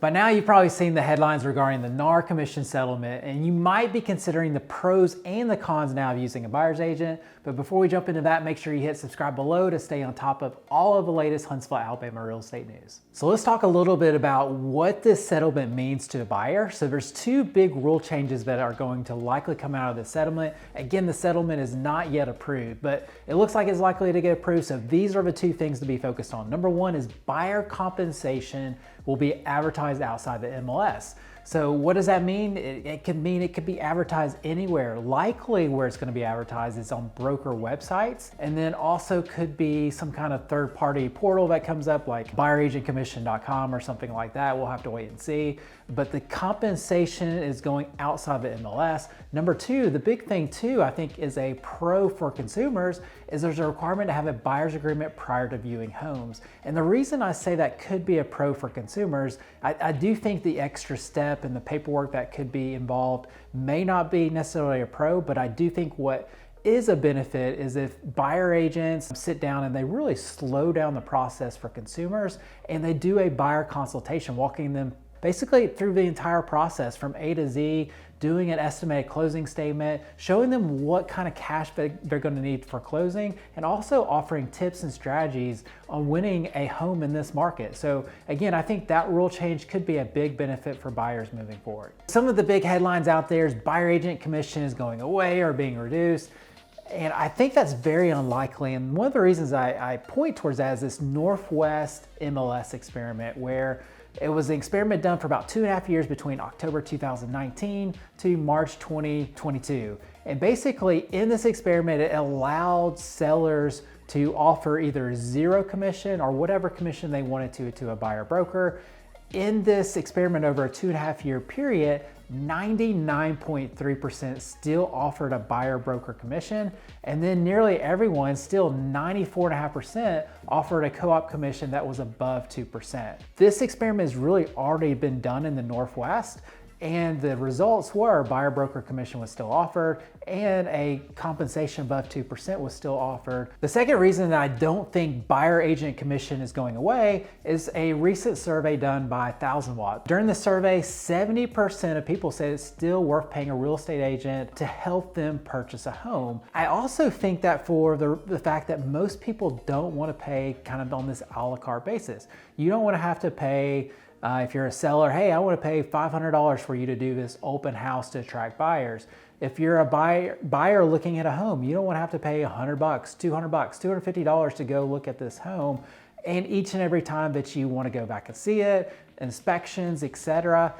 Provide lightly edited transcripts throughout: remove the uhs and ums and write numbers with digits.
By now you've probably seen the headlines regarding the NAR commission settlement, and you might be considering the pros and the cons now of using a buyer's agent. But before we jump into that, make sure you hit subscribe below to stay on top of all of the latest Huntsville, Alabama real estate news. So let's talk a little bit about what this settlement means to a buyer. So there's two big rule changes that are going to likely come out of the settlement. Again, the settlement is not yet approved, but it looks like it's likely to get approved. So these are the two things to be focused on. Number one is buyer compensation will be advertised outside the MLS. So what does that mean? It could mean it could be advertised anywhere. Likely where it's going to be advertised is on broker websites, and then also could be some kind of third-party portal that comes up like buyeragentcommission.com or something like that. We'll have to wait and see. But the compensation is going outside the MLS. Number two, the big thing too, I think is a pro for consumers, is there's a requirement to have a buyer's agreement prior to viewing homes. And the reason I say that could be a pro for consumers, I do think the extra step and the paperwork that could be involved may not be necessarily a pro, but I do think what is a benefit is if buyer agents sit down and they really slow down the process for consumers and they do a buyer consultation, walking them basically through the entire process from A to Z, doing an estimated closing statement, showing them what kind of cash they're going to need for closing, and also offering tips and strategies on winning a home in this market. So again, I think that rule change could be a big benefit for buyers moving forward. Some of the big headlines out there is buyer agent commission is going away or being reduced. And I think that's very unlikely. And one of the reasons I point towards that is this Northwest MLS experiment, where it was an experiment done for about 2.5 years between October 2019 to March 2022. And basically in this experiment, it allowed sellers to offer either zero commission or whatever commission they wanted to a buyer broker. In this experiment over a 2.5 year period, 99.3% still offered a buyer broker commission, and then nearly everyone, still 94.5%, offered a co-op commission that was above 2%. This experiment has really already been done in the Northwest, and the results were buyer broker commission was still offered and a compensation above 2% was still offered. The second reason that I don't think buyer agent commission is going away is a recent survey done by 1000 Watt. During the survey, 70% of people said it's still worth paying a real estate agent to help them purchase a home. I also think that for the fact that most people don't want to pay kind of on this a la carte basis. You don't want to have to pay if you're a seller, hey, I want to pay $500 for you to do this open house to attract buyers. If you're a buyer looking at a home, you don't want to have to pay $100, $200, $250 to go look at this home. And each and every time that you want to go back and see it, inspections, etc.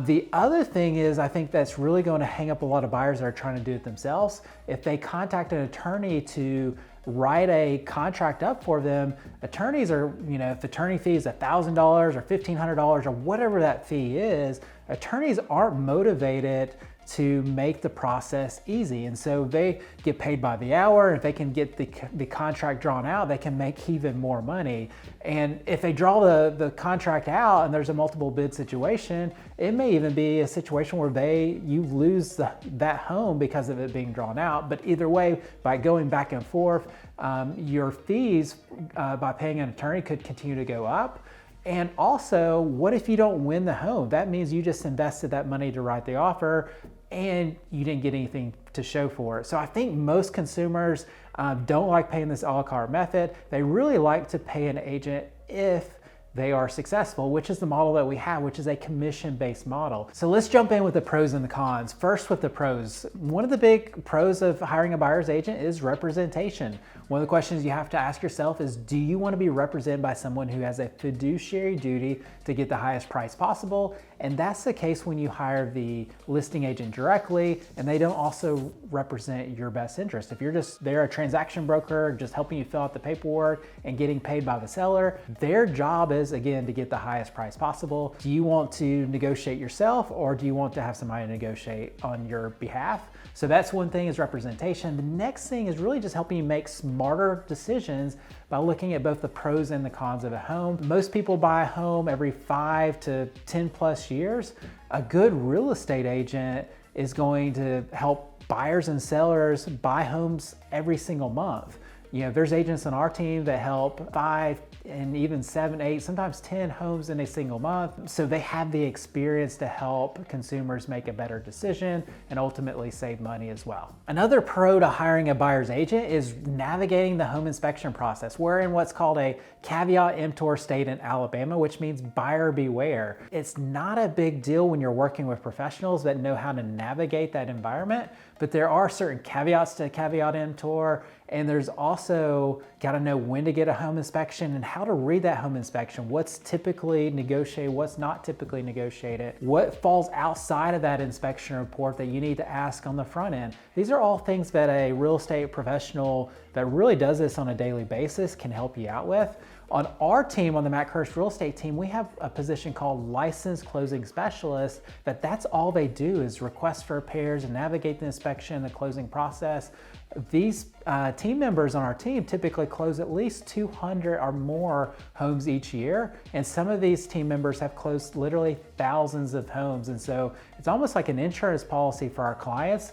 The other thing is, I think that's really going to hang up a lot of buyers that are trying to do it themselves. If they contact an attorney to write a contract up for them, attorneys are, if the attorney fee is $1,000 or $1,500 or whatever that fee is, attorneys aren't motivated to make the process easy. And so they get paid by the hour. If they can get the contract drawn out, they can make even more money. And if they draw the contract out and there's a multiple bid situation, it may even be a situation where you lose that home because of it being drawn out. But either way, by going back and forth, your fees by paying an attorney could continue to go up. And also, what if you don't win the home? That means you just invested that money to write the offer and you didn't get anything to show for it. So I think most consumers don't like paying this a la carte method. They really like to pay an agent if they are successful, which is the model that we have, which is a commission-based model. So let's jump in with the pros and the cons. First with the pros. One of the big pros of hiring a buyer's agent is representation. One of the questions you have to ask yourself is, do you want to be represented by someone who has a fiduciary duty to get the highest price possible? And that's the case when you hire the listing agent directly and they don't also represent your best interest. If they're a transaction broker just helping you fill out the paperwork and getting paid by the seller, their job is, again, to get the highest price possible. Do you want to negotiate yourself, or do you want to have somebody negotiate on your behalf? So that's one thing, is representation. The next thing is really just helping you make smarter decisions by looking at both the pros and the cons of a home. Most people buy a home every 5 to 10 plus years. A good real estate agent is going to help buyers and sellers buy homes every single month. There's agents on our team that help 5, and even 7, 8, sometimes 10 homes in a single month. So they have the experience to help consumers make a better decision and ultimately save money as well. Another pro to hiring a buyer's agent is navigating the home inspection process. We're in what's called a caveat emptor state in Alabama, which means buyer beware. It's not a big deal when you're working with professionals that know how to navigate that environment, but there are certain caveats to caveat emptor, and there's also got to know when to get a home inspection and how to read that home inspection. What's typically negotiated, what's not typically negotiated, what falls outside of that inspection report that you need to ask on the front end. These are all things that a real estate professional that really does this on a daily basis can help you out with. On our team, on the Matt Kirsch Real Estate team, we have a position called Licensed Closing Specialist, that's all they do is request for repairs and navigate the inspection, the closing process. These team members on our team typically close at least 200 or more homes each year. And some of these team members have closed literally thousands of homes. And so it's almost like an insurance policy for our clients.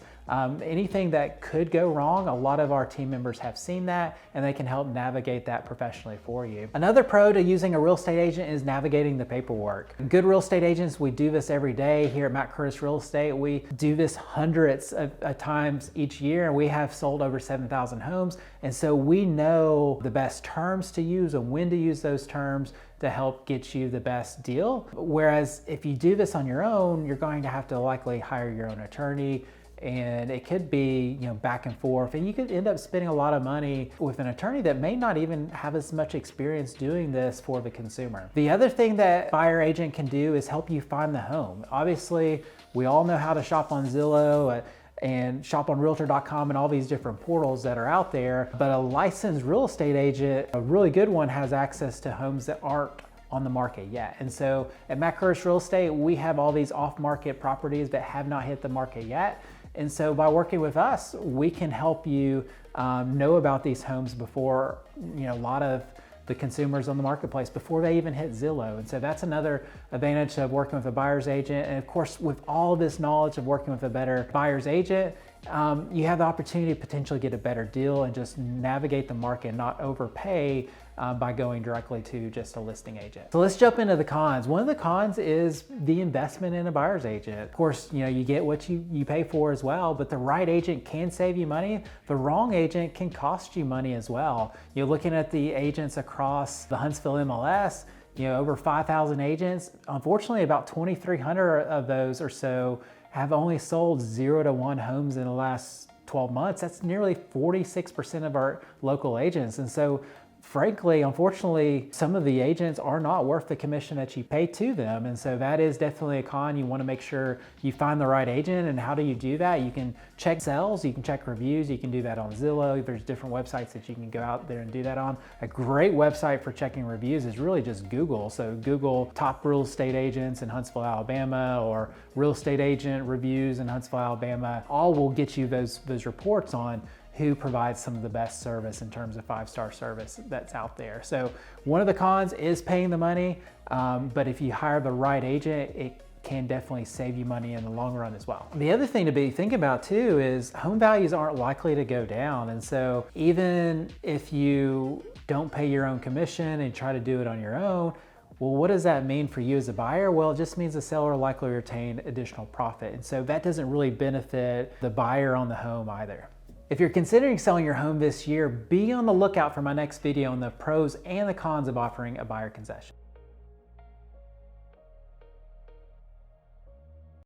Anything that could go wrong, a lot of our team members have seen that and they can help navigate that professionally for you. Another pro to using a real estate agent is navigating the paperwork. Good real estate agents, we do this every day here at Matt Curtis Real Estate. We do this hundreds of times each year, and we have sold over 7,000 homes. And so we know the best terms to use and when to use those terms to help get you the best deal. Whereas if you do this on your own, you're going to have to likely hire your own attorney, and it could be, back and forth, and you could end up spending a lot of money with an attorney that may not even have as much experience doing this for the consumer. The other thing that buyer agent can do is help you find the home. Obviously, we all know how to shop on Zillow and shop on realtor.com and all these different portals that are out there, but a licensed real estate agent, a really good one, has access to homes that aren't on the market yet. And so at Matt Curtis Real Estate, we have all these off-market properties that have not hit the market yet. And so by working with us, we can help you know about these homes before, a lot of the consumers on the marketplace, before they even hit Zillow. And so that's another advantage of working with a buyer's agent. And of course, with all this knowledge of working with a better buyer's agent, you have the opportunity to potentially get a better deal and just navigate the market and not overpay by going directly to just a listing agent. So let's jump into the cons. One of the cons is the investment in a buyer's agent. Of course, you get what you pay for as well, but the right agent can save you money. The wrong agent can cost you money as well. You're looking at the agents across the Huntsville MLS, over 5,000 agents. Unfortunately, about 2,300 of those or so have only sold 0 to 1 homes in the last 12 months. That's nearly 46% of our local agents. And so frankly, unfortunately, some of the agents are not worth the commission that you pay to them. And so that is definitely a con. You want to make sure you find the right agent. And how do you do that? You can check sales, you can check reviews, you can do that on Zillow. There's different websites that you can go out there and do that on. A great website for checking reviews is really just Google. So Google top real estate agents in Huntsville, Alabama, or real estate agent reviews in Huntsville, Alabama. All will get you those reports on who provides some of the best service in terms of 5-star service that's out there. So one of the cons is paying the money, but if you hire the right agent, it can definitely save you money in the long run as well. The other thing to be thinking about too is home values aren't likely to go down. And so even if you don't pay your own commission and try to do it on your own, well, what does that mean for you as a buyer? Well, it just means the seller will likely retain additional profit. And so that doesn't really benefit the buyer on the home either. If you're considering selling your home this year, be on the lookout for my next video on the pros and the cons of offering a buyer concession.